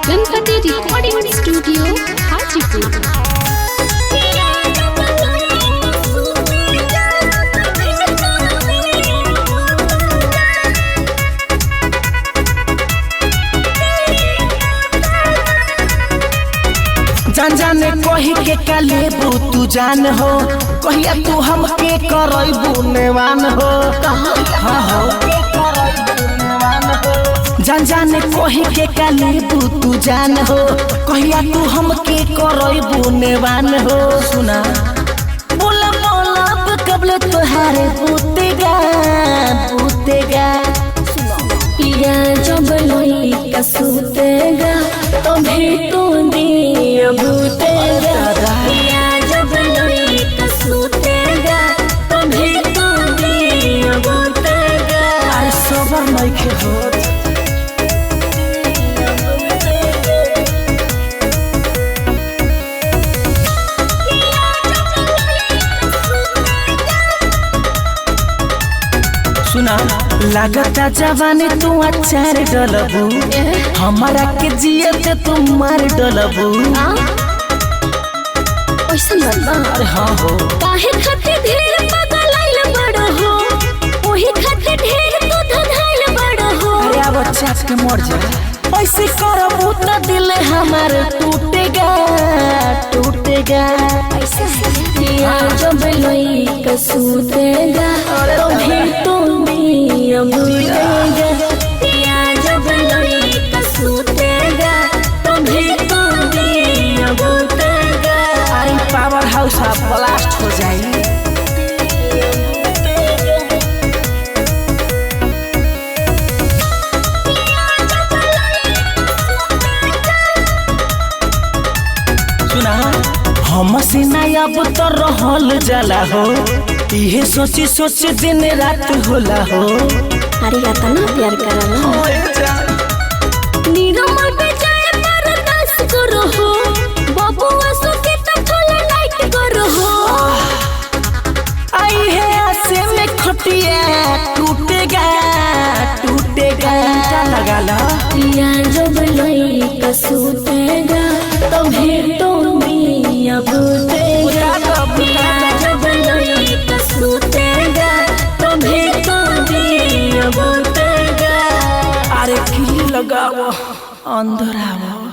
Ganpati recording studio Hajipur. जान जाने कही के कलेबू तू जान हो कहिया तू हमके करबू नेवान हो हाँ हो जान जाने कही के कलेबू तू जान हो कहिया तू हमके करबू नेवान हो सुना बोला बोला कबले तुहारे पूतेगा पूतेगा पिया जब लोई का सूतेगा तुम्हें तो दिया भूतेगा पिया जब लोई का सूतेगा तुम्हें तो दिया भूतेगा आई सबर नहीं के होत सुना लागता जवानी तू अचार डलबू हमारा के जियत तुम मार डलबू ऐसा बात अरे हाँ हो काहे खातिर ढेर पगलाइल बड़ हो ओही खातिर ढेर तू धधाइल बड़ हो अरे अब चाट के मर जा ऐसे करबू तो दिल हमार टूटेगा टूटेगा पिया जब लोई का सूतेगा तुम्हें तो दिया भूतेगा पिया जब लोई का सूतेगा तुम्हें तो दिया भूतेगा आई पावर हाउस ब्लास्ट हो जाए हमसे नया अब तो रहल जाला हो इहे सोची सोची दिन रात होला हो अरे इतना प्यार करला नीरमल पे जाए बर्दाश्त करो हो बबुआ सोके तो थोड़ा लाइट करो हो आई है आसे में खटिया टूटेगा टूटेगा लगा ला पिया जब लोई का सूतेगा तुम्हें तो दिया भूतेगा पिया जब लोई का सूतेगा तुम्हें तो दिया भूतेगा अरे की लगाओ अंदर आओ